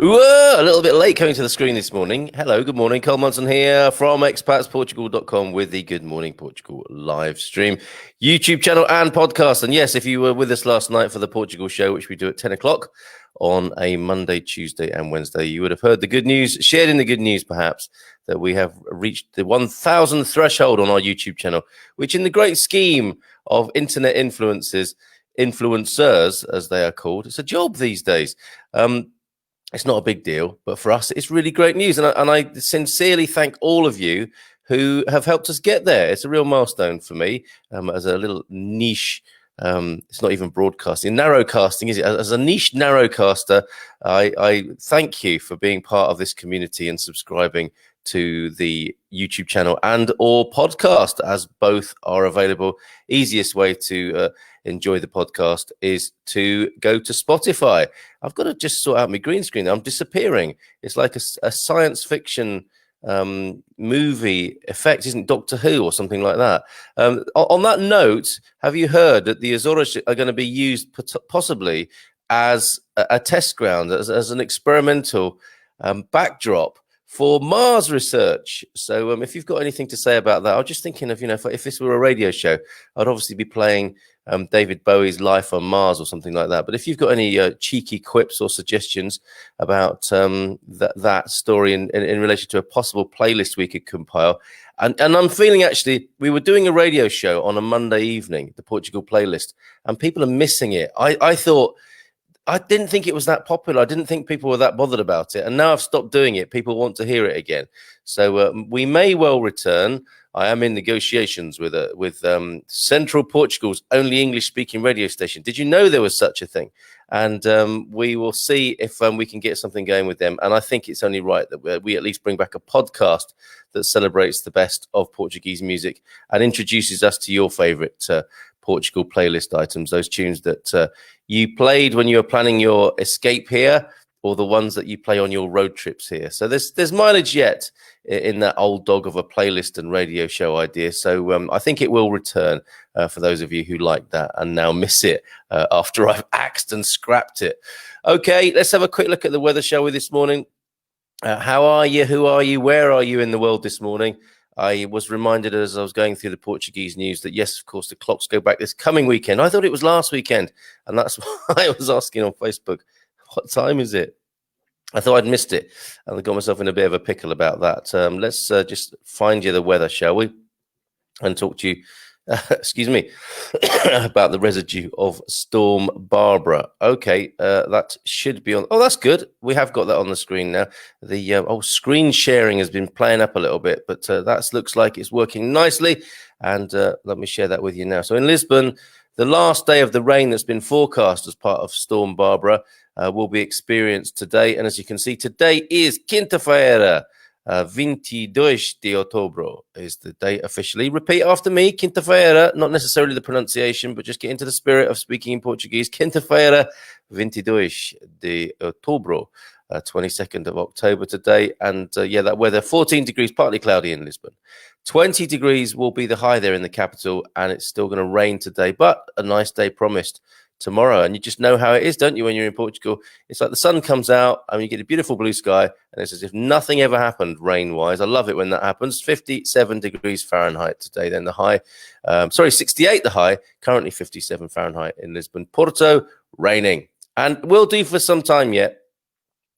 Whoa, a little bit late coming to the screen this morning. Hello, good morning. Carl Munson here from expatsportugal.com with the Good Morning Portugal live stream, YouTube channel and podcast. And yes, if you were with us last night for the Portugal show, which we do at 10 o'clock on a Monday, Tuesday and Wednesday, you would have heard the good news, shared in the good news perhaps, that we have reached the 1,000 threshold on our YouTube channel, which in the great scheme of internet influencers, as they are called, it's a job these days. It's not a big deal, but for us, it's really great news. And I sincerely thank all of you who have helped us get there. It's a real milestone for me as a little niche. It's not even broadcasting, narrowcasting, is it? As a niche narrowcaster, I thank you for being part of this community and subscribing to the YouTube channel and or podcast, as both are available. Easiest way to enjoy the podcast is to go to Spotify. I've got to just sort out my green screen. I'm disappearing. It's like a science fiction movie effect, isn't it? Doctor Who or something like that. On that note, have you heard that the Azores are going to be used possibly as a test ground, as an experimental backdrop for Mars research? So if you've got anything to say about that, I was just thinking of, if this were a radio show, I'd obviously be playing David Bowie's Life on Mars or something like that. But if you've got any cheeky quips or suggestions about that story in relation to a possible playlist we could compile. And I'm feeling, actually, we were doing a radio show on a Monday evening, the Portugal playlist, and people are missing it. I didn't think it was that popular. I didn't think people were that bothered about it. And now I've stopped doing it. People want to hear it again. So we may well return. I am in negotiations with Central Portugal's only English-speaking radio station. Did you know there was such a thing? And we will see if we can get something going with them. And I think it's only right that we at least bring back a podcast that celebrates the best of Portuguese music and introduces us to your favorite Portugal playlist items, those tunes that you played when you were planning your escape here, or the ones that you play on your road trips here. So there's mileage yet in that old dog of a playlist and radio show idea. So I think it will return for those of you who like that and now miss it after I've axed and scrapped it. Okay, let's have a quick look at the weather, shall we, this morning? How are you? Who are you? Where are you in the world this morning? I was reminded as I was going through the Portuguese news that, yes, of course, the clocks go back this coming weekend. I thought it was last weekend, and that's why I was asking on Facebook, what time is it? I thought I'd missed it, and I got myself in a bit of a pickle about that. Let's just find you the weather, shall we? And talk to you, excuse me, about the residue of Storm Barbara. Okay, that should be on. Oh, that's good. We have got that on the screen now. The screen sharing has been playing up a little bit, but that looks like it's working nicely. And let me share that with you now. So in Lisbon, the last day of the rain that's been forecast as part of Storm Barbara will be experienced today. And as you can see, today is Quinta-feira. 22 de outubro is the date officially. Repeat after me, Quinta-feira, not necessarily the pronunciation, but just get into the spirit of speaking in Portuguese. Quinta-feira, 22 de outubro, 22nd of October today. And that weather, 14 degrees, partly cloudy in Lisbon. 20 degrees will be the high there in the capital, and it's still going to rain today, but a nice day promised tomorrow. And you just know how it is, don't you, when you're in Portugal? It's like the sun comes out and you get a beautiful blue sky, and it's as if nothing ever happened rain-wise. I love it when that happens. 57 degrees Fahrenheit today, then the high. 68 the high, currently 57 Fahrenheit in Lisbon. Porto, raining. And will do for some time yet.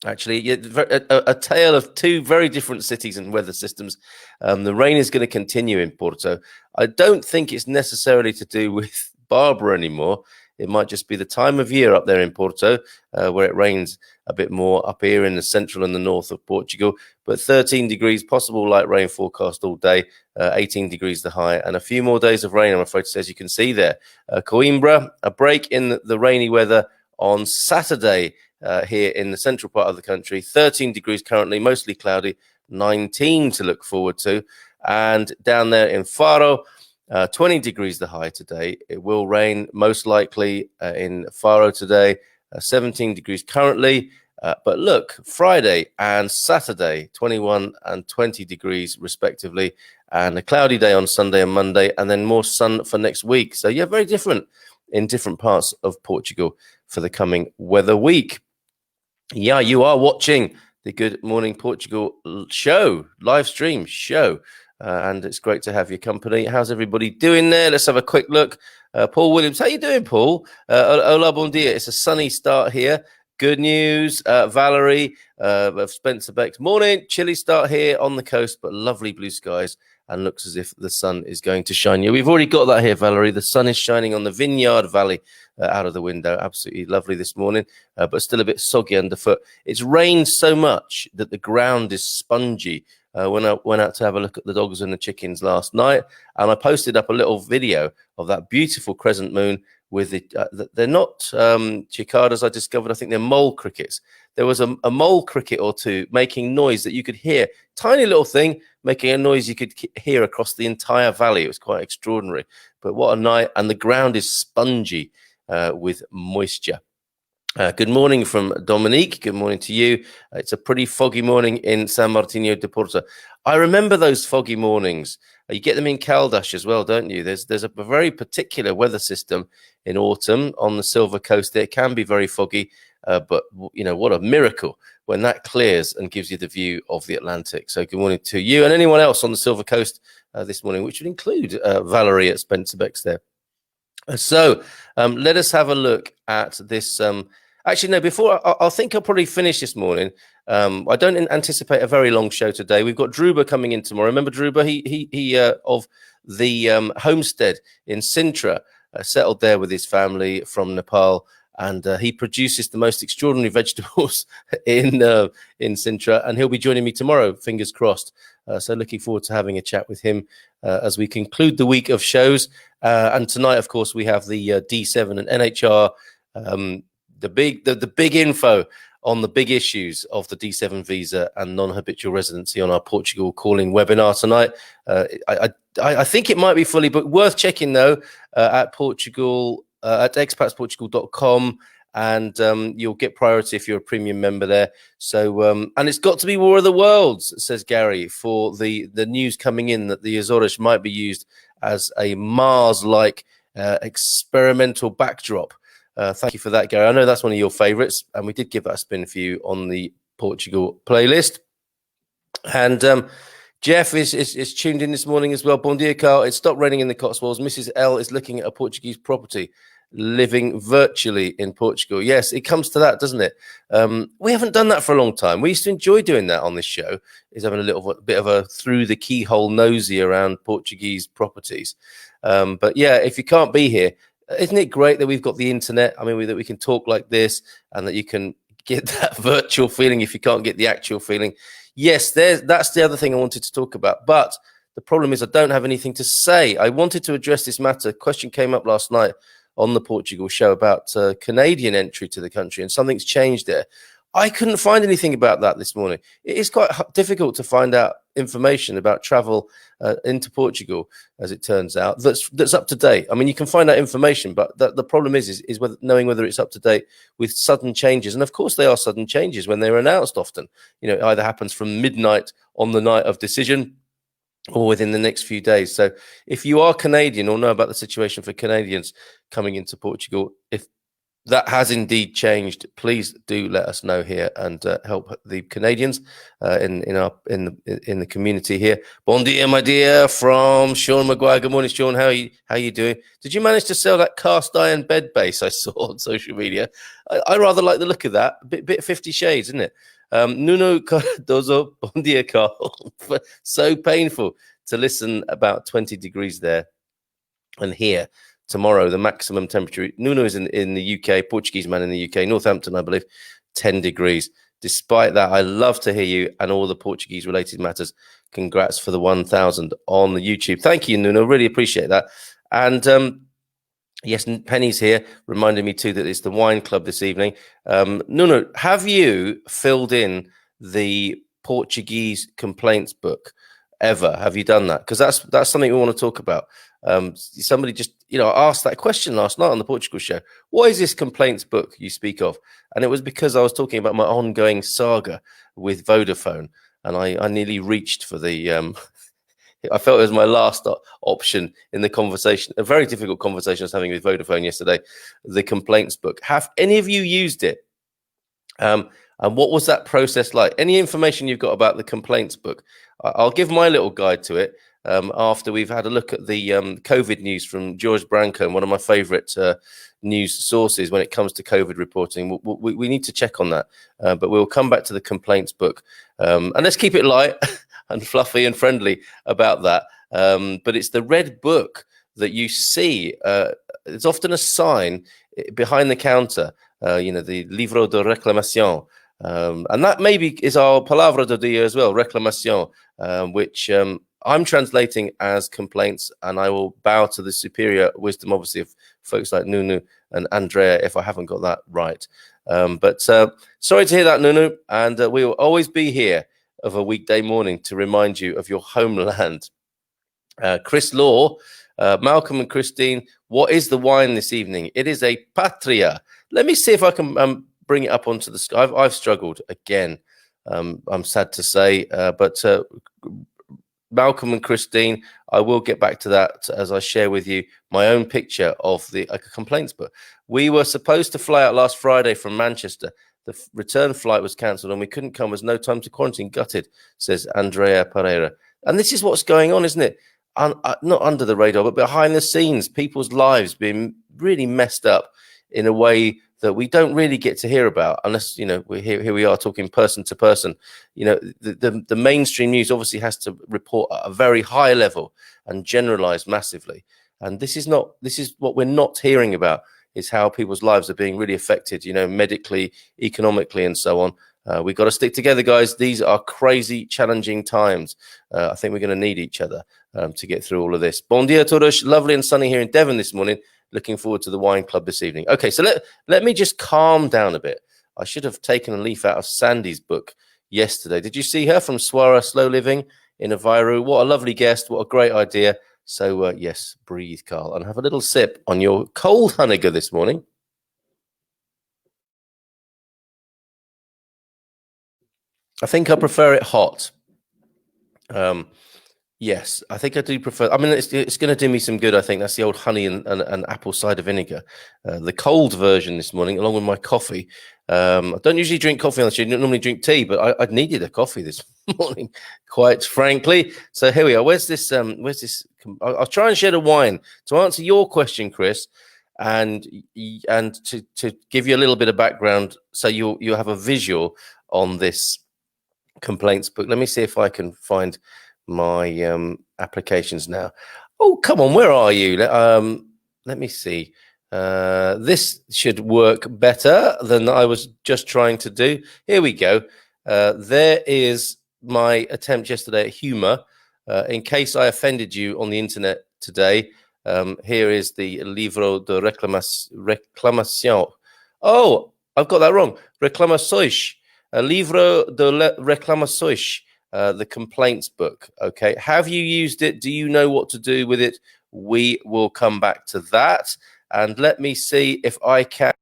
Actually, a tale of two very different cities and weather systems. The rain is going to continue in Porto. I don't think it's necessarily to do with Barbara anymore. It might just be the time of year up there in Porto, where it rains a bit more up here in the central and the north of Portugal. But 13 degrees, possible light rain forecast all day, 18 degrees the high, and a few more days of rain, I'm afraid to say, as you can see there. Coimbra, a break in the rainy weather on Saturday here in the central part of the country. 13 degrees currently, mostly cloudy, 19 to look forward to. And down there in Faro, 20 degrees the high today. It will rain most likely in Faro today. 17 degrees currently. But look, Friday and Saturday, 21 and 20 degrees respectively. And a cloudy day on Sunday and Monday, and then more sun for next week. So yeah, very different in different parts of Portugal for the coming weather week. Yeah, you are watching the Good Morning Portugal show, live stream show. And it's great to have your company. How's everybody doing there? Let's have a quick look. Paul Williams, how you doing, Paul? Hola, bon dia. It's a sunny start here. Good news. Valerie of Spencer Beck's morning. Chilly start here on the coast, but lovely blue skies and looks as if the sun is going to shine. Yeah, we've already got that here, Valerie. The sun is shining on the Vineyard Valley out of the window. Absolutely lovely this morning, but still a bit soggy underfoot. It's rained so much that the ground is spongy. When I went out to have a look at the dogs and the chickens last night, and I posted up a little video of that beautiful crescent moon with they're not cicadas, I discovered. I think they're mole crickets. There was a mole cricket or two making noise that you could hear. Tiny little thing making a noise you could hear across the entire valley. It was quite extraordinary. But what a night. And the ground is spongy with moisture. Good morning from Dominique. Good morning to you. It's a pretty foggy morning in San Martino de Porto. I remember those foggy mornings. You get them in Caldas as well, don't you? There's a very particular weather system in autumn on the Silver Coast. It can be very foggy, but you know what a miracle when that clears and gives you the view of the Atlantic. So good morning to you and anyone else on the Silver Coast this morning, which would include Valerie at Spencer Beck's there. So let us have a look at this. Actually, no, before I think I'll probably finish this morning. I don't anticipate a very long show today. We've got Druba coming in tomorrow. Remember Druba? He of the homestead in Sintra, settled there with his family from Nepal. And he produces the most extraordinary vegetables in Sintra. And he'll be joining me tomorrow, fingers crossed. So looking forward to having a chat with him as we conclude the week of shows. And tonight, of course, we have the D7 and NHR, the big info on the big issues of the D7 visa and non-habitual residency on our Portugal calling webinar tonight. I think it might be fully booked. Worth checking, though, at Portugal, at expatsportugal.com. And you'll get priority if you're a premium member there. So, and it's got to be War of the Worlds, says Gary, for the news coming in that the Azores might be used as a Mars-like experimental backdrop. Thank you for that, Gary. I know that's one of your favorites, and we did give that a spin for you on the Portugal playlist. And Jeff is tuned in this morning as well. Bon dia, Carl. It stopped raining in the Cotswolds. Mrs. L is looking at a Portuguese property, living virtually in Portugal. Yes, it comes to that, doesn't it? We haven't done that for a long time. We used to enjoy doing that on this show, is having a little bit of a through the keyhole nosy around Portuguese properties. But yeah, if you can't be here, isn't it great that we've got the internet? I mean, that we can talk like this and that you can get that virtual feeling if you can't get the actual feeling. Yes, that's the other thing I wanted to talk about. But the problem is I don't have anything to say. I wanted to address this matter. A question came up last night on the Portugal show about Canadian entry to the country, and something's changed there. I couldn't find anything about that this morning. It is quite difficult to find out information about travel into Portugal, as it turns out, that's up to date. I mean, you can find out information, but the problem is knowing whether it's up to date with sudden changes. And of course, they are sudden changes when they're announced often. You know, it either happens from midnight on the night of decision or within the next few days. So if you are Canadian or know about the situation for Canadians coming into Portugal, if that has indeed changed, please do let us know here and help the Canadians in the community here. Bon dia, my dear, from Sean Maguire. Good morning, Sean. How are you doing? Did you manage to sell that cast iron bed base I saw on social media? I rather like the look of that. A bit 50 Shades, isn't it? Nuno Cardozo, bon dia, Carl. So painful to listen about 20 degrees there and here. Tomorrow, the maximum temperature. Nuno is in the UK, Portuguese man in the UK, Northampton, I believe, 10 degrees. Despite that, I love to hear you and all the Portuguese related matters. Congrats for the 1,000 on the YouTube. Thank you, Nuno. Really appreciate that. And yes, Penny's here, reminding me too that it's the wine club this evening. Nuno, have you filled in the Portuguese complaints book ever? Have you done that? Because that's something we want to talk about. Somebody just asked that question last night on the Portugal show. What is this complaints book you speak of? And it was because I was talking about my ongoing saga with Vodafone, and I nearly reached for the I felt it was my last option in the conversation, a very difficult conversation I was having with Vodafone yesterday, the complaints book. Have any of you used it? And what was that process like? Any information you've got about the complaints book? I'll give my little guide to it after we've had a look at the COVID news from George Branco, one of my favorite news sources when it comes to COVID reporting. We need to check on that, but we'll come back to the complaints book. And let's keep it light and fluffy and friendly about that. But it's the red book that you see. It's often a sign behind the counter, the Livro de Reclamações. And that maybe is our Palavra do dia as well, Reclamação, which I'm translating as complaints, and I will bow to the superior wisdom, obviously, of folks like Nunu and Andrea if I haven't got that right. But sorry to hear that, Nunu, and we will always be here of a weekday morning to remind you of your homeland. Chris Law, Malcolm and Christine, what is the wine this evening? It is a Patria. Let me see if I can bring it up onto the sky. I've struggled again. I'm sad to say, but Malcolm and Christine, I will get back to that as I share with you my own picture of the complaints book. We were supposed to fly out last Friday from Manchester. The return flight was cancelled and we couldn't come. There's no time to quarantine. Gutted, says Andrea Pereira. And this is what's going on, isn't it? Not under the radar, but behind the scenes, people's lives being really messed up in a way that we don't really get to hear about unless, we're here we are talking person to person. The mainstream news obviously has to report at a very high level and generalize massively. And this is what we're not hearing about, is how people's lives are being really affected, medically, economically, and so on. We've got to stick together, guys. These are crazy, challenging times. I think we're going to need each other to get through all of this. Bon dia, todos. Lovely and sunny here in Devon this morning. Looking forward to the wine club this evening. Okay, so let me just calm down a bit. I should have taken a leaf out of Sandy's book yesterday. Did you see her from Swara Slow Living in Avairu? What a lovely guest. What a great idea. So, yes, breathe, Carl, and have a little sip on your cold Honecker this morning. I think I prefer it hot. Yes, I think I do prefer. I mean, it's going to do me some good. I think that's the old honey and apple cider vinegar. The cold version this morning, along with my coffee. I don't usually drink coffee on the show. I normally drink tea, but I needed a coffee this morning, quite frankly. So here we are. Where's this? I'll try and share the wine to answer your question, Chris, and to give you a little bit of background, so you have a visual on this complaints book. Let me see if I can find my applications now. Oh, come on, where are you? Let me see. This should work better than I was just trying to do. Here we go. There is my attempt yesterday at humor. In case I offended you on the internet today, here is the Livro de Reclamações. Oh, I've got that wrong. Reclamações. Livro de Reclamações. The complaints book. Okay, have you used it? Do you know what to do with it? We will come back to that. And let me see if I can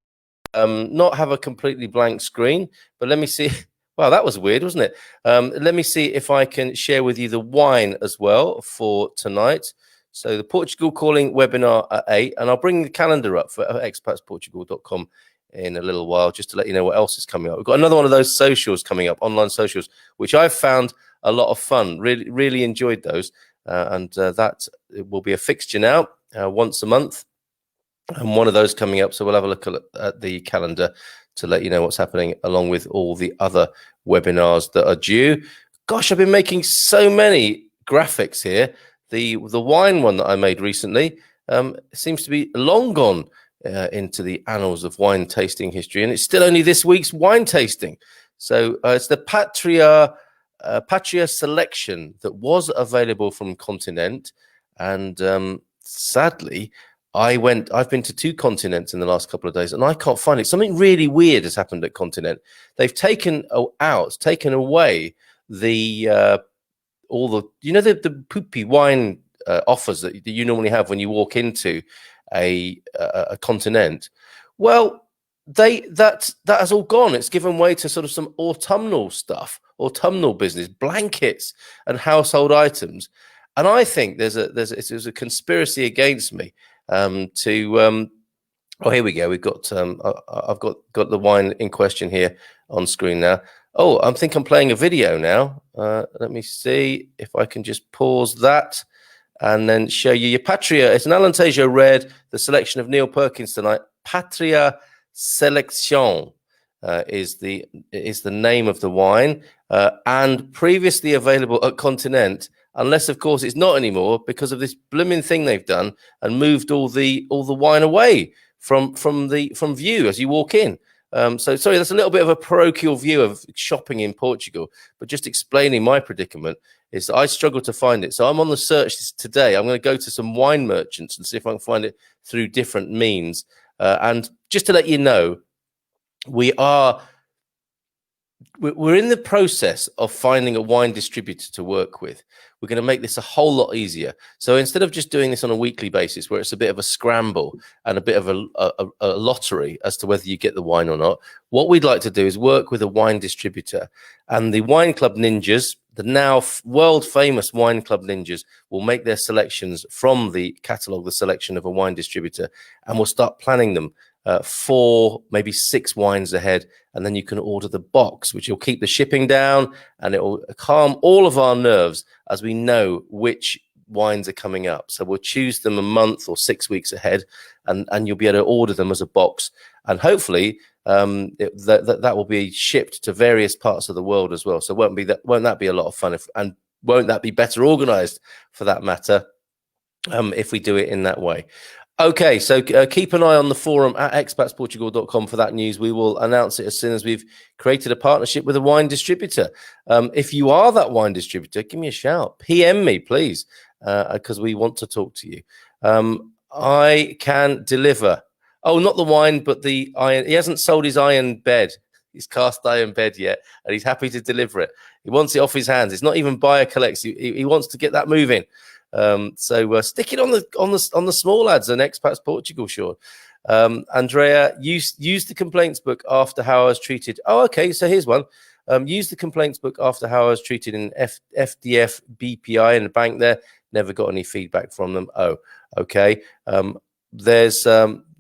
not have a completely blank screen, but let me see. Wow, that was weird, wasn't it? Let me see if I can share with you the wine as well for tonight. So the Portugal Calling webinar at 8, and I'll bring the calendar up for expatsportugal.com in a little while, just to let you know what else is coming up. We've got another one of those socials coming up, online socials, which I've found a lot of fun. Really enjoyed those, and that will be a fixture now, once a month, and one of those coming up. So we'll have a look at the calendar to let you know what's happening, along with all the other webinars that are due. Gosh, I've been making so many graphics here. The wine one that I made recently seems to be long gone into the annals of wine tasting history, and it's still only this week's wine tasting. So it's the Patria selection that was available from Continent, and sadly, I've been to 2 Continents in the last couple of days, and I can't find it. Something really weird has happened at Continent. They've taken away the all the poopy wine offers that you normally have when you walk into a Continent. Well, that has all gone. It's given way to sort of some autumnal stuff, autumnal business, blankets and household items. And I think there's a conspiracy against me to Oh, here we go. We've got I've got the wine in question here on screen now. Oh, I think I'm playing a video now. Let me see if I can just pause that and then show you your Patria. It's an Alentejo Red, the selection of Neil Perkins tonight. Patria Selection is the name of the wine, and previously available at Continent. Unless, of course, it's not anymore because of this blooming thing they've done and moved all the wine away from view as you walk in. So sorry, that's a little bit of a parochial view of shopping in Portugal, but just explaining my predicament is that I struggle to find it. So I'm on the search today. I'm going to go to some wine merchants and see if I can find it through different means. And just to let you know, we're in the process of finding a wine distributor to work with. We're going to make this a whole lot easier. So instead of just doing this on a weekly basis, where it's a bit of a scramble and a bit of a lottery as to whether you get the wine or not, what we'd like to do is work with a wine distributor. And the Wine Club Ninjas, the now world famous Wine Club Ninjas, will make their selections from the catalogue, the selection of a wine distributor, and we'll start planning them 4, maybe 6 wines ahead, and then you can order the box, which will keep the shipping down and it will calm all of our nerves as we know which wines are coming up. So we'll choose them a month or 6 weeks ahead, and you'll be able to order them as a box, and hopefully that will be shipped to various parts of the world as well. So won't that be a lot of fun, and won't that be better organized for that matter, if we do it in that way? Okay, so keep an eye on the forum at expatsportugal.com for that news. We will announce it as soon as we've created a partnership with a wine distributor. If you are that wine distributor, give me a shout. PM me, please, because we want to talk to you. I can deliver. Oh, not the wine, but the iron. He hasn't sold his iron bed, his cast iron bed yet, and he's happy to deliver it. He wants it off his hands. It's not even buyer collects. He wants to get that moving. So stick it on the small ads and Expats Portugal, Sean. Andrea, use the complaints book after how I was treated. Oh, okay. So here's one. Use the complaints book after how I was treated in FDF BPI in the bank there. Never got any feedback from them. Oh, okay. There's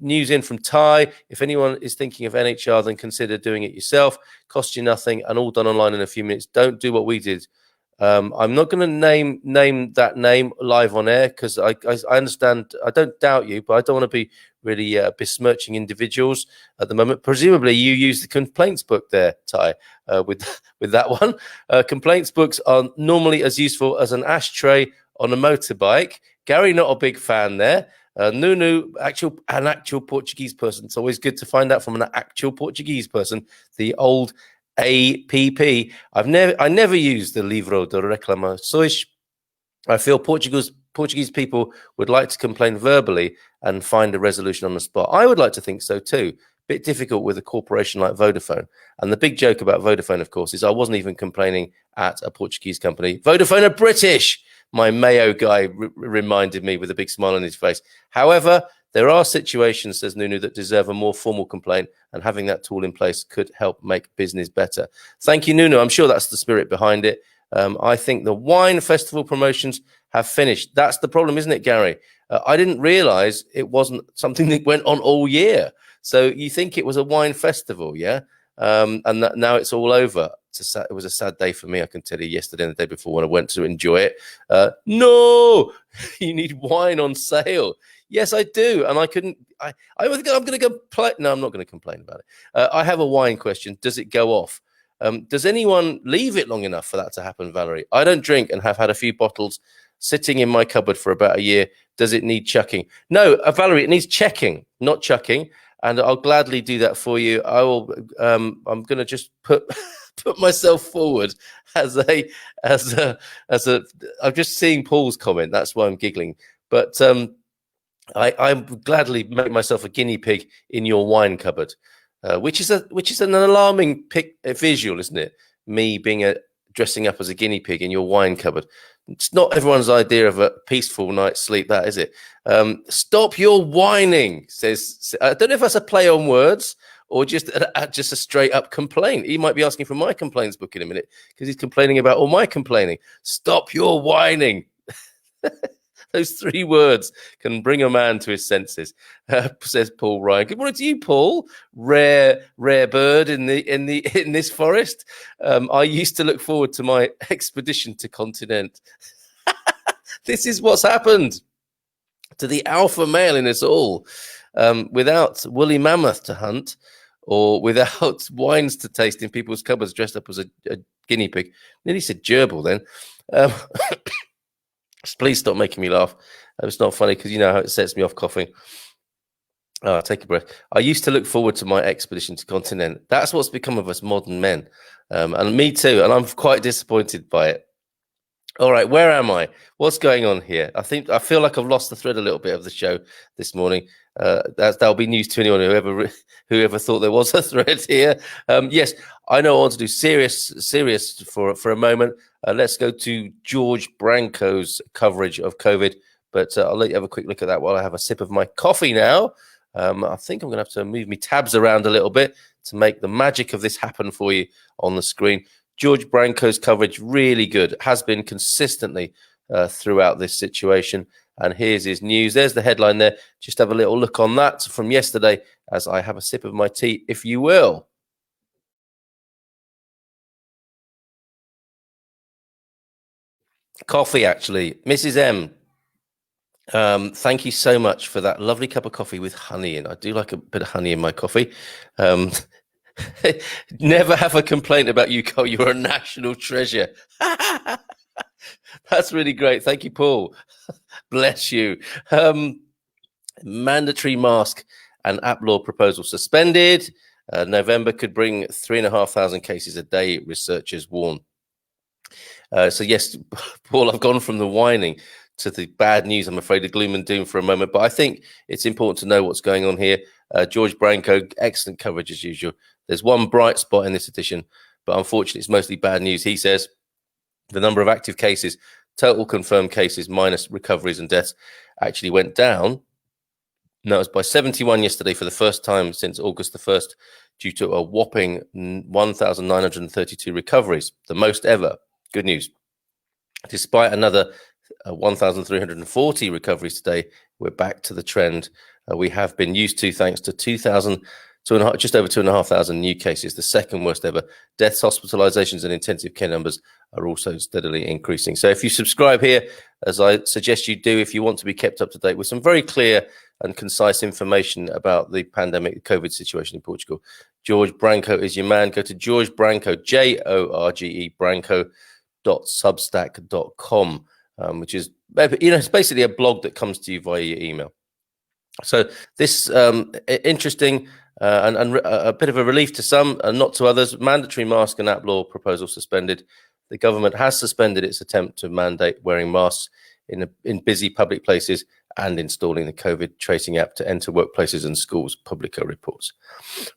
news in from Ty. If anyone is thinking of NHR, then consider doing it yourself. Costs you nothing and all done online in a few minutes. Don't do what we did. I'm not going to name that name live on air because I understand. I don't doubt you, but I don't want to be really besmirching individuals at the moment. Presumably, you use the complaints book there, Ty, with that one. Complaints books are normally as useful as an ashtray on a motorbike. Gary, not a big fan there. Nuno, an actual Portuguese person. It's always good to find out from an actual Portuguese person. The old APP. I never used the Livro de Reclamações. I feel Portuguese people would like to complain verbally and find a resolution on the spot. I would like to think so too. Bit difficult with a corporation like Vodafone. And the big joke about Vodafone, of course, is I wasn't even complaining at a Portuguese company. Vodafone are British. My Mayo guy reminded me with a big smile on his face. However, there are situations, says Nunu, that deserve a more formal complaint, and having that tool in place could help make business better. Thank you, Nunu. I'm sure that's the spirit behind it. I think the wine festival promotions have finished. That's the problem, isn't it, Gary? I didn't realize it wasn't something that went on all year. So you think it was a wine festival, yeah? And now it's all over. It was a sad day for me, I can tell you, yesterday and the day before when I went to enjoy it. No, you need wine on sale. Yes, I do. And I couldn't. I'm going to go play. No, I'm not going to complain about it. I have a wine question. Does it go off? Does anyone leave it long enough for that to happen, Valerie? I don't drink and have had a few bottles sitting in my cupboard for about a year. Does it need chucking? No, Valerie, it needs checking, not chucking. And I'll gladly do that for you. I will. I'm going to just put myself forward as a. I'm just seeing Paul's comment. That's why I'm giggling. But I gladly make myself a guinea pig in your wine cupboard, which is an alarming visual, isn't it? Me being dressing up as a guinea pig in your wine cupboard. It's not everyone's idea of a peaceful night's sleep, that is it? Stop your whining, says. I don't know if that's a play on words or just a straight up complaint. He might be asking for my complaints book in a minute because he's complaining about all my complaining. Stop your whining. Those 3 words can bring a man to his senses, says Paul Ryan. Good morning to you, Paul. Rare bird in this forest. I used to look forward to my expedition to continent. This is what's happened to the alpha male in us all. Without woolly mammoth to hunt, or without wines to taste in people's cupboards dressed up as a guinea pig. Nearly said gerbil then. Please stop making me laugh. It's not funny because you know how it sets me off coughing. Take a breath. I used to look forward to my expedition to continent. That's what's become of us modern men. And me too. And I'm quite disappointed by it. All right, where am I? What's going on here? I feel like I've lost the thread a little bit of the show this morning. That'll be news to anyone whoever thought there was a thread here. Yes, I know I want to do serious for a moment. Let's go to George Branco's coverage of COVID, but I'll let you have a quick look at that while I have a sip of my coffee now. I think I'm going to have to move my tabs around a little bit to make the magic of this happen for you on the screen. George Branco's coverage, really good, has been consistently throughout this situation. And here's his news. There's the headline there. Just have a little look on that from yesterday as I have a sip of my tea, if you will. Coffee, actually. Mrs. M, thank you so much for that lovely cup of coffee with honey in. I do like a bit of honey in my coffee. Never have a complaint about you, Cole. You're a national treasure. That's really great. Thank you, Paul. Bless you. Mandatory mask and app law proposal suspended. November could bring 3,500 cases a day, researchers warn. So yes, Paul, I've gone from the whining to the bad news, I'm afraid, the gloom and doom for a moment. But I think it's important to know what's going on here. George Branco, excellent coverage as usual. There's one bright spot in this edition, but unfortunately it's mostly bad news. He says the number of active cases, total confirmed cases minus recoveries and deaths, actually went down. No, it was by 71 yesterday for the first time since August the 1st, due to a whopping 1,932 recoveries, the most ever. Good news. Despite another 1,340 recoveries today, we're back to the trend we have been used to, thanks to just over 2,500 new cases, the second worst ever. Deaths, hospitalizations, and intensive care numbers are also steadily increasing. So if you subscribe here, as I suggest you do, if you want to be kept up to date with some very clear and concise information about the pandemic, the COVID situation in Portugal, George Branco is your man. Go to George Branco, Jorge Branco.substack.com, which is, it's basically a blog that comes to you via your email. So this interesting and a bit of a relief to some and not to others. Mandatory mask and app law proposal suspended. The government has suspended its attempt to mandate wearing masks in busy public places and installing the COVID tracing app to enter workplaces and schools, Publica reports.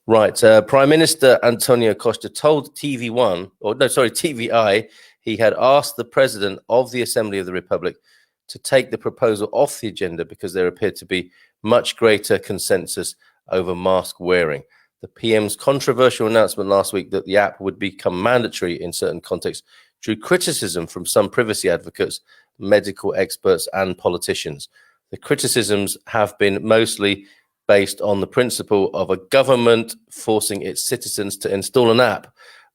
Right, Prime Minister Antonio Costa told TVI, he had asked the President of the Assembly of the Republic to take the proposal off the agenda because there appeared to be much greater consensus over mask wearing. The PM's controversial announcement last week that the app would become mandatory in certain contexts drew criticism from some privacy advocates, medical experts, and politicians. The criticisms have been mostly based on the principle of a government forcing its citizens to install an app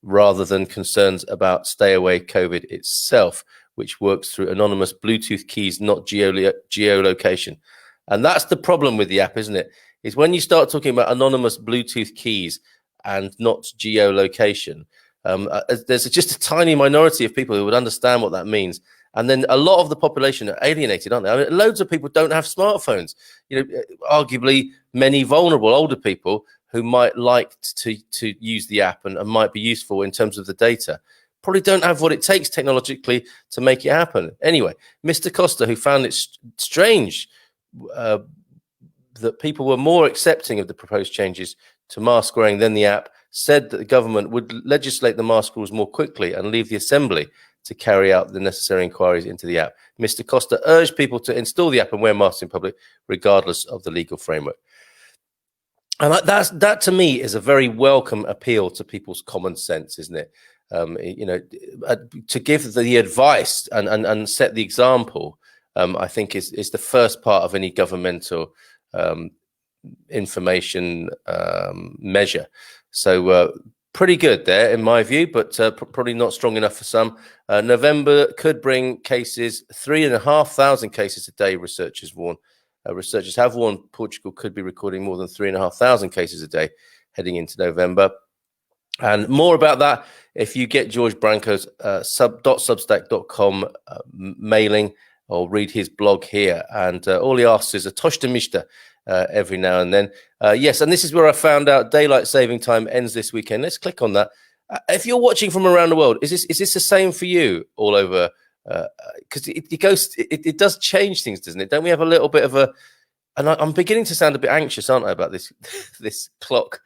rather than concerns about stay away COVID itself, which works through anonymous Bluetooth keys, not geolocation. And that's the problem with the app, isn't it? Is when you start talking about anonymous Bluetooth keys and not geolocation, there's just a tiny minority of people who would understand what that means. And then a lot of the population are alienated, aren't they? I mean, loads of people don't have smartphones. Arguably many vulnerable older people who might like to use the app and might be useful in terms of the data probably don't have what it takes technologically to make it happen. Anyway, Mr. Costa, who found it strange that people were more accepting of the proposed changes to mask wearing than the app, said that the government would legislate the mask rules more quickly and leave the Assembly to carry out the necessary inquiries into the app. Mr. Costa urged people to install the app and wear masks in public, regardless of the legal framework. And that to me is a very welcome appeal to people's common sense, isn't it? To give the advice and set the example I think is the first part of any governmental information measure. So pretty good there in my view, but probably not strong enough for some. November could bring cases, 3,500 cases a day, researchers warn. Researchers have warned Portugal could be recording more than 3,500 cases a day heading into November. And more about that if you get George Branco's substack.com mailing, or read his blog here. And all he asks is a toshta mishta every now and then. Yes, and this is where I found out daylight saving time ends this weekend. Let's click on that. If you're watching from around the world, is this the same for you all over? Because it does change things, doesn't it? Don't we have a little bit of a? And I'm beginning to sound a bit anxious, aren't I, about this clock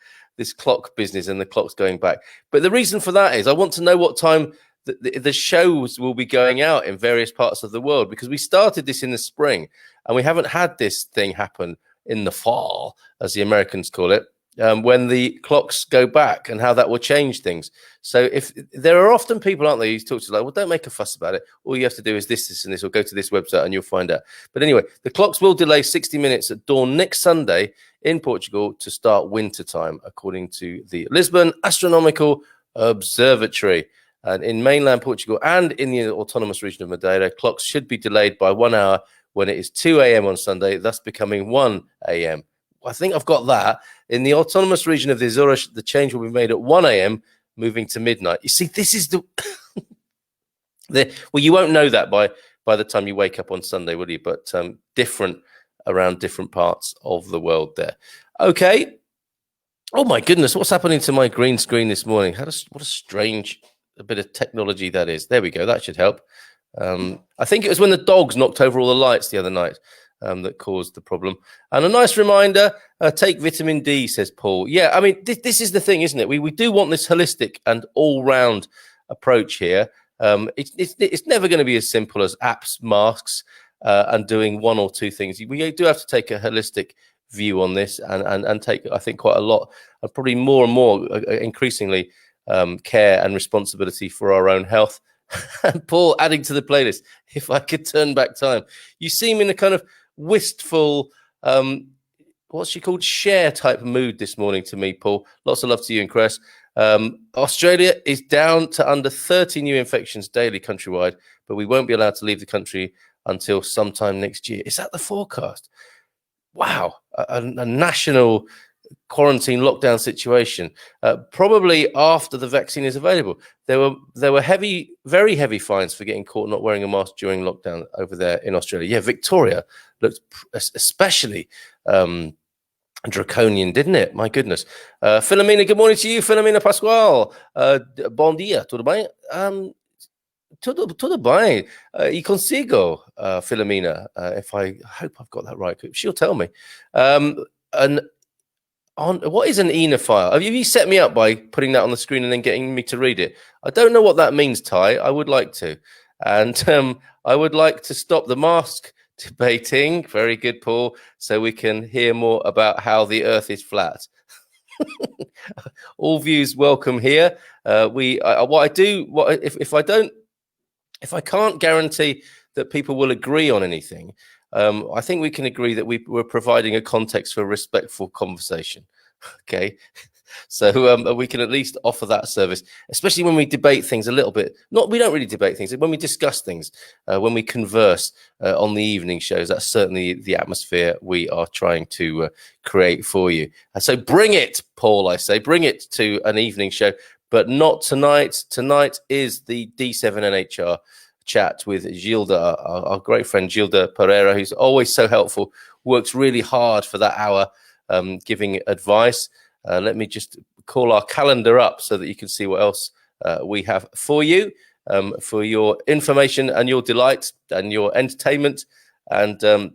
business and the clocks going back. But the reason for that is I want to know what time the shows will be going out in various parts of the world, because we started this in the spring and we haven't had this thing happen in the fall, as the Americans call it, when the clocks go back, and how that will change things. So if there are often people, aren't there, who talk to you like, well, don't make a fuss about it. All you have to do is this, and this, or go to this website and you'll find out. But anyway, the clocks will delay 60 minutes at dawn next Sunday in Portugal to start winter time, according to the Lisbon Astronomical Observatory. And in mainland Portugal and in the autonomous region of Madeira, clocks should be delayed by 1 hour when it is 2 a.m. on Sunday, thus becoming 1 a.m. I think I've got that. In the autonomous region of the Azores, the change will be made at 1 a.m., moving to midnight. You see, this is the... well, you won't know that by the time you wake up on Sunday, will you? But different around different parts of the world there. Okay. Oh, my goodness. What's happening to my green screen this morning? What a strange... a bit of technology that is. There we go. That should help. I think it was when the dogs knocked over all the lights the other night that caused the problem. And a nice reminder, take vitamin D, says Paul. Yeah, I mean, this is the thing, isn't it? We do want this holistic and all-round approach here. It's never going to be as simple as apps, masks, and doing one or two things. We do have to take a holistic view on this and take, I think, quite a lot, and probably more and more, increasingly, care and responsibility for our own health. And Paul adding to the playlist, if I could turn back time. You seem in a kind of wistful, what's she called, share type mood this morning to me, Paul. Lots of love to you and Chris. Australia is down to under 30 new infections daily countrywide, but we won't be allowed to leave the country until sometime next year. Is that the forecast? Wow, a national quarantine lockdown situation, probably after the vaccine is available. There were very heavy fines for getting caught not wearing a mask during lockdown over there in Australia. Yeah, Victoria looked especially draconian, didn't it? My goodness. Filomena, good morning to you. Filomena Pascual, bom dia, tudo bem? Tudo bem. E consigo, Filomena, if I hope I've got that right. She'll tell me. And on what is an ENA file? Have you set me up by putting that on the screen and then getting me to read it? I don't know what that means, Ty. I would like to. And I would like to stop the mask debating. Very good, Paul. So we can hear more about how the earth is flat. All views welcome here. If I can't guarantee that people will agree on anything, I think we can agree that we're providing a context for respectful conversation. Okay, so we can at least offer that service, especially when we debate things a little bit. We don't really debate things. When we discuss things, when we converse on the evening shows, that's certainly the atmosphere we are trying to create for you. And so bring it, Paul, I say, bring it to an evening show, but not tonight. Tonight is the D7 NHR chat with Gilda, our great friend Gilda Pereira, who's always so helpful, works really hard for that hour, giving advice. Let me just call our calendar up so that you can see what else we have for you, for your information and your delight and your entertainment. And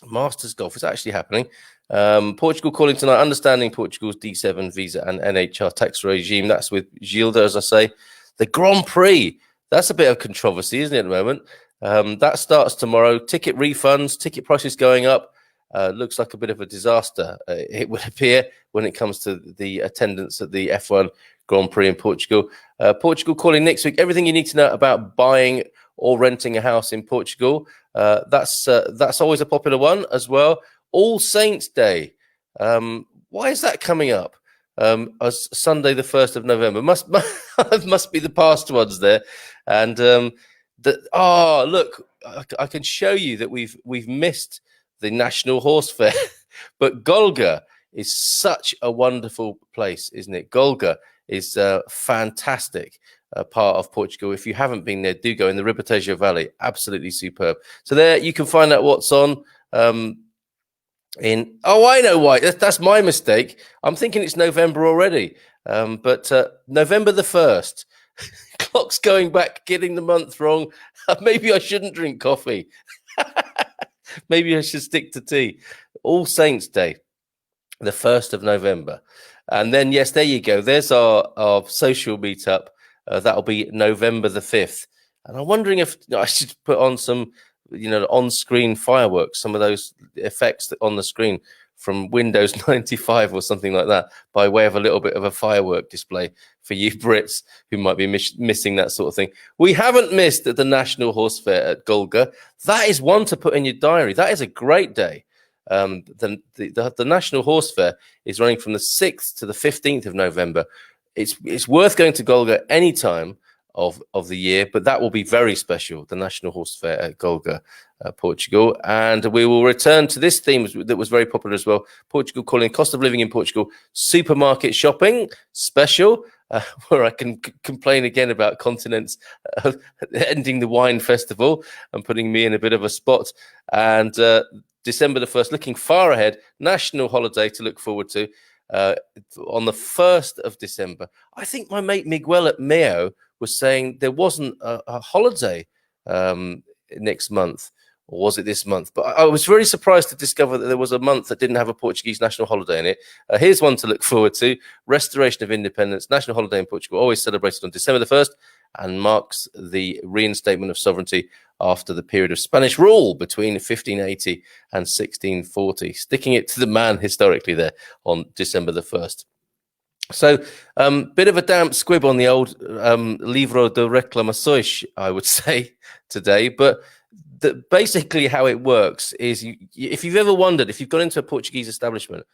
Masters Golf is actually happening. Portugal calling tonight, understanding Portugal's D7 visa and NHR tax regime. That's with Gilda, as I say. The Grand Prix, that's a bit of controversy, isn't it, at the moment? That starts tomorrow. Ticket refunds, ticket prices going up. Looks like a bit of a disaster, it would appear, when it comes to the attendance at the F1 Grand Prix in Portugal. Portugal calling next week. Everything you need to know about buying or renting a house in Portugal. That's always a popular one as well. All Saints Day. Why is that coming up? As Sunday, the 1st of November must be the past ones there. And look, I can show you that we've missed the National Horse Fair, but Golga is such a wonderful place, isn't it? Golga is a fantastic part of Portugal. If you haven't been there, do go in the Ribatejo Valley. Absolutely superb. So there you can find out what's on. I know why. That's my mistake. I'm thinking it's November already. But November the 1st. Clock's going back, getting the month wrong. Maybe I shouldn't drink coffee. Maybe I should stick to tea. All Saints Day, the 1st of November. And then, yes, there you go. There's our social meetup. That'll be November the 5th. And I'm wondering if I should put on some on-screen fireworks, some of those effects on the screen from Windows 95 or something like that, by way of a little bit of a firework display for you Brits who might be missing that sort of thing. We haven't missed the National Horse Fair at Golga. That is one to put in your diary. That is a great day. The National Horse Fair is running from the 6th to the 15th of November. It's worth going to Golga any time of the year, but that will be very special, the National Horse Fair at Golga, Portugal. And we will return to this theme that was very popular as well, Portugal calling cost of living in Portugal supermarket shopping special, where I can complain again about continents ending the wine festival and putting me in a bit of a spot. And December the 1st, looking far ahead, national holiday to look forward to on the 1st of December. I think my mate Miguel at Mayo was saying there wasn't a holiday next month, or was it this month? But I was very surprised to discover that there was a month that didn't have a Portuguese national holiday in it. Here's one to look forward to. Restoration of Independence, national holiday in Portugal, always celebrated on December the 1st, and marks the reinstatement of sovereignty after the period of Spanish rule between 1580 and 1640, sticking it to the man historically there on December the 1st. So, bit of a damp squib on the old Livro de Reclamações, I would say, today. But basically how it works is, if you've ever wondered, if you've gone into a Portuguese establishment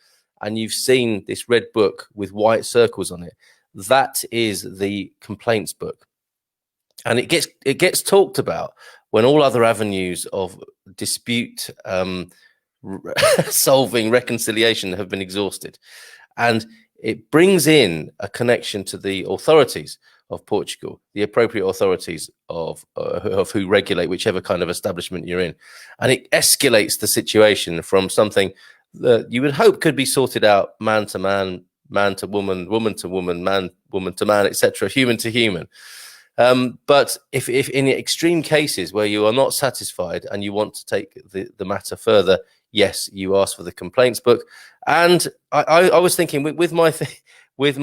and you've seen this red book with white circles on it, that is the complaints book. And it gets talked about when all other avenues of dispute solving, reconciliation have been exhausted. And it brings in a connection to the authorities of Portugal, the appropriate authorities of who regulate whichever kind of establishment you're in. And it escalates the situation from something that you would hope could be sorted out man to man, man to woman, woman to woman, man, woman to man, etc., human to human. But if in extreme cases where you are not satisfied and you want to take the matter further, yes, you ask for the complaints book. And I was thinking with my thing with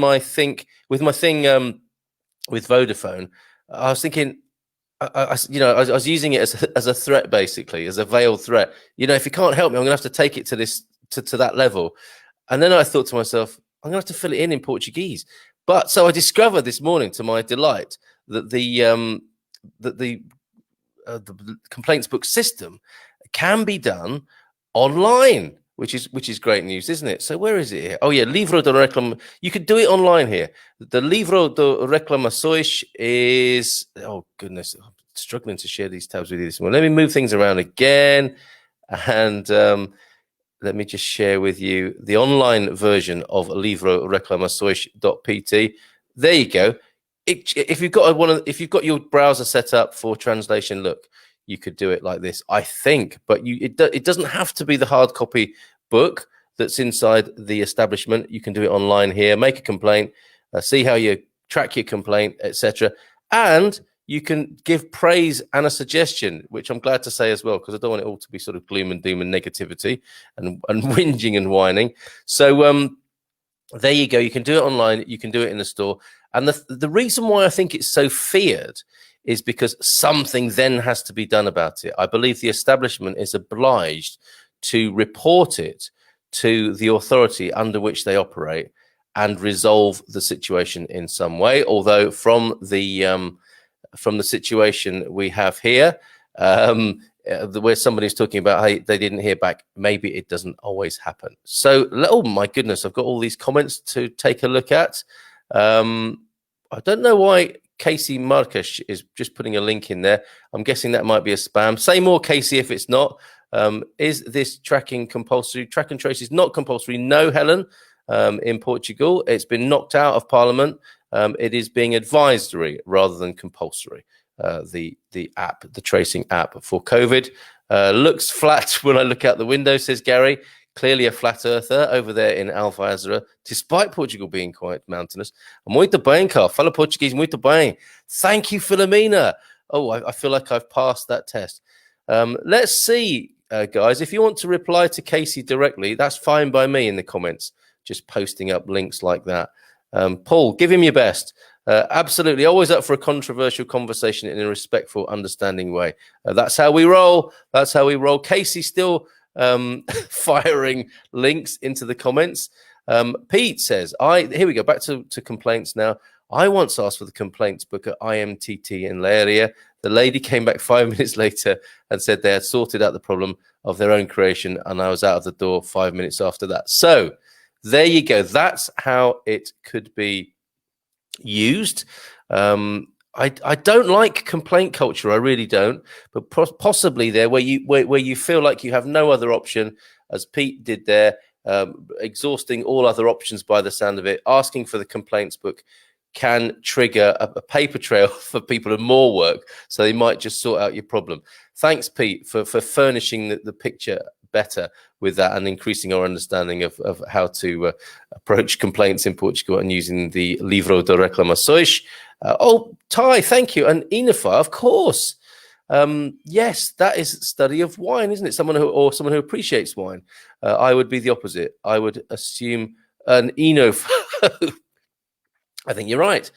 Vodafone, I was thinking, I was using it as a threat, basically, as a veiled threat. If you can't help me, I'm gonna have to take it to that level. And then I thought to myself, I'm gonna have to fill it in Portuguese. But so I discovered this morning, to my delight, that the complaints book system can be done online, which is great news, isn't it? So where is it here? Oh yeah, Livro de Reclamações. You could do it online here. The Livro de Reclamações is, oh goodness, I'm struggling to share these tabs with you this morning. Let me move things around again, and let me just share with you the online version of Livro Reclamações.pt. There you go. If you've got your browser set up for translation, look, you could do it like this, I think. But it doesn't have to be the hard copy book that's inside the establishment. You can do it online here. Make a complaint, see how you track your complaint, etc. And you can give praise and a suggestion, which I'm glad to say as well, because I don't want it all to be sort of gloom and doom and negativity and whinging and whining. So there you go. You can do it online. You can do it in the store. And the reason why I think it's so feared is because something then has to be done about it. I believe the establishment is obliged to report it to the authority under which they operate and resolve the situation in some way. Although from the from the situation we have here, where somebody's talking about, hey, they didn't hear back. Maybe it doesn't always happen. So, oh my goodness, I've got all these comments to take a look at. I don't know why Casey Marcus is just putting a link in there. I'm guessing that might be a spam. Say more, Casey, if it's not. Is this tracking compulsory? Track and trace is not compulsory. No, Helen, in Portugal. It's been knocked out of Parliament. It is being advisory rather than compulsory. The app, the tracing app for COVID, looks flat when I look out the window, says Gary. Clearly a flat earther over there in Alfazara, despite Portugal being quite mountainous. Muito bem, Carl. Fala Portuguese, muito bem. Thank you, Philomena. Oh, I feel like I've passed that test. Let's see, guys. If you want to reply to Casey directly, that's fine by me in the comments. Just posting up links like that. Paul, give him your best. Absolutely. Always up for a controversial conversation in a respectful, understanding way. That's how we roll. That's how we roll. Casey still firing links into the comments. Pete says, here we go, back to complaints now. I once asked for the complaints book at IMTT in Leiria. The lady came back 5 minutes later and said they had sorted out the problem of their own creation, and I was out of the door 5 minutes after that. So there you go. That's how it could be used. I don't like complaint culture. I really don't. But possibly there, where you feel like you have no other option, as Pete did there, exhausting all other options by the sound of it, asking for the complaints book can trigger a paper trail for people and more work. So they might just sort out your problem. Thanks, Pete, for furnishing the picture better with that and increasing our understanding of how to approach complaints in Portugal and using the Livro de Reclamações. Ty, thank you. And Inafar, of course. Yes, that is study of wine, isn't it? Someone who appreciates wine. I would be the opposite. I would assume an Inofar. I think you're right.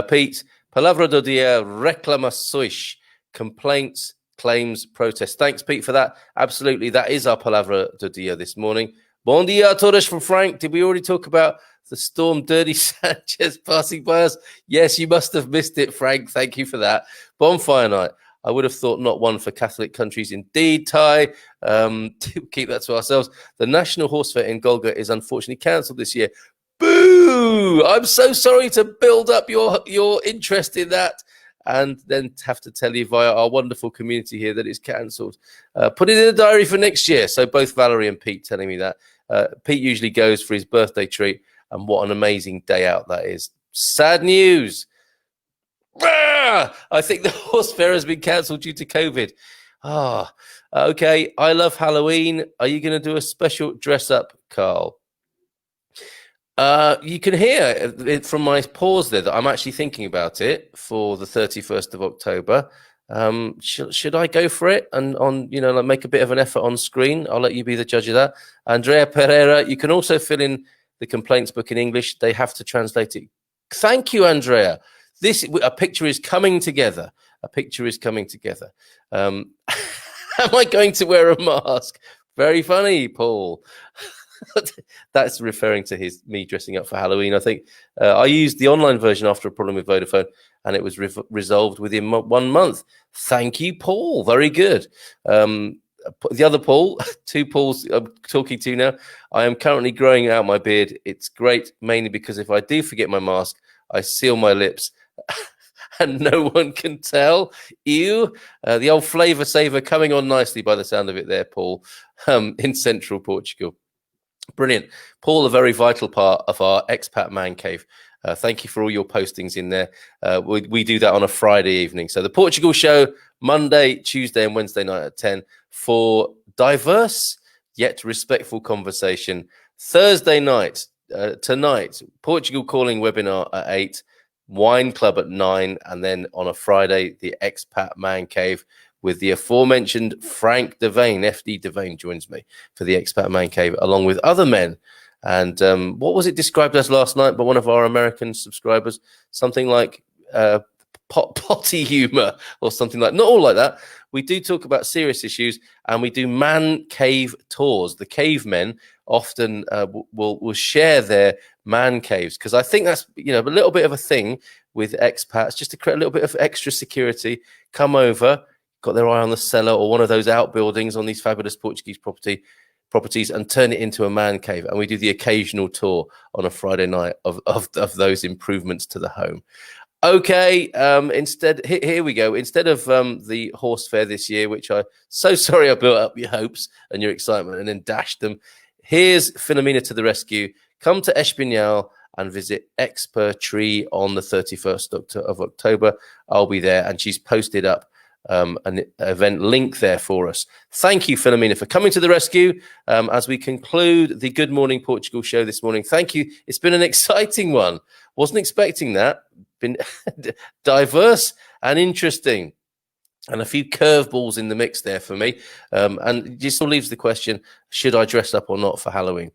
Pete, Palavra do dia, reclamações, complaints, claims, protests. Thanks, Pete, for that. Absolutely, that is our Palavra do dia this morning. Bom dia a todos from Frank. Did we already talk about the storm Dirty Sanchez passing by us? Yes, you must have missed it, Frank. Thank you for that. Bonfire night. I would have thought not one for Catholic countries indeed, Ty. Keep that to ourselves. The National Horse Fair in Golga is unfortunately cancelled this year. Boo! I'm so sorry to build up your interest in that and then have to tell you via our wonderful community here that it's cancelled. Put it in the diary for next year. So both Valerie and Pete telling me that. Pete usually goes for his birthday treat, and what an amazing day out that is. Sad news. I think the horse fair has been cancelled due to COVID. Okay. I love Halloween. Are you going to do a special dress up, Carl? You can hear it from my pause there that I'm actually thinking about it for the 31st of October. Should I go for it and like make a bit of an effort on screen? I'll let you be the judge of that. Andrea Pereira, you can also fill in the complaints book in English. They have to translate it. Thank you, Andrea. A picture is coming together. A picture is coming together. Am I going to wear a mask? Very funny, Paul. That's referring to me dressing up for Halloween. I think I used the online version after a problem with Vodafone, and it was resolved within 1 month. Thank you, Paul. Very good. The other Paul, two Pauls I'm talking to now. I am currently growing out my beard. It's great, mainly because if I do forget my mask, I seal my lips and no one can tell. Ew. The old flavour saver coming on nicely by the sound of it there, Paul, in central Portugal. Brilliant. Paul, a very vital part of our expat man cave. Thank you for all your postings in there. We do that on a Friday evening. So the Portugal show, Monday, Tuesday and Wednesday night at 10 for diverse yet respectful conversation. Thursday night, tonight, Portugal Calling webinar at 8, Wine Club at 9, and then on a Friday, the Expat Man Cave with the aforementioned Frank Devane. FD Devane joins me for the Expat Man Cave, along with other men. And what was it described as last night by one of our American subscribers? Something like potty humor or something like, not all like that. We do talk about serious issues, and we do man cave tours. The cavemen often will share their man caves, because I think that's, a little bit of a thing with expats, just to create a little bit of extra security. Come over, got their eye on the cellar or one of those outbuildings on these fabulous Portuguese properties, and turn it into a man cave. And we do the occasional tour on a Friday night of those improvements to the home. Okay, instead, here we go. Instead of the horse fair this year, which I'm so sorry I built up your hopes and your excitement and then dashed them, here's Philomena to the rescue. Come to Espinhal and visit Expertree on the 31st of October. I'll be there, and she's posted up an event link there for us. Thank you, Philomena, for coming to the rescue as we conclude the Good Morning Portugal show this morning. Thank you. It's been an exciting one. Wasn't expecting that. Been diverse and interesting, and a few curveballs in the mix there for me. And it just still leaves the question, should I dress up or not for Halloween?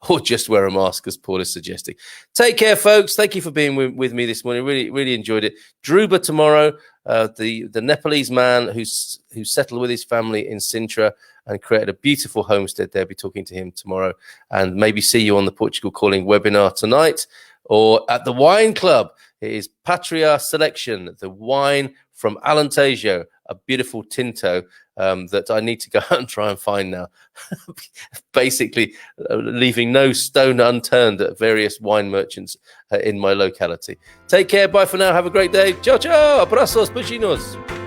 Or just wear a mask, as Paul is suggesting. Take care, folks. Thank you for being with me this morning. Really, really enjoyed it. Druba tomorrow, the Nepalese man who settled with his family in Sintra and created a beautiful homestead there. Be talking to him tomorrow, and maybe see you on the Portugal Calling webinar tonight, or at the Wine Club. It is Patria Selection, the wine from Alentejo, a beautiful Tinto that I need to go out and try and find now. Basically, leaving no stone unturned at various wine merchants in my locality. Take care. Bye for now. Have a great day. Ciao, ciao. Abrazos, beijinhos.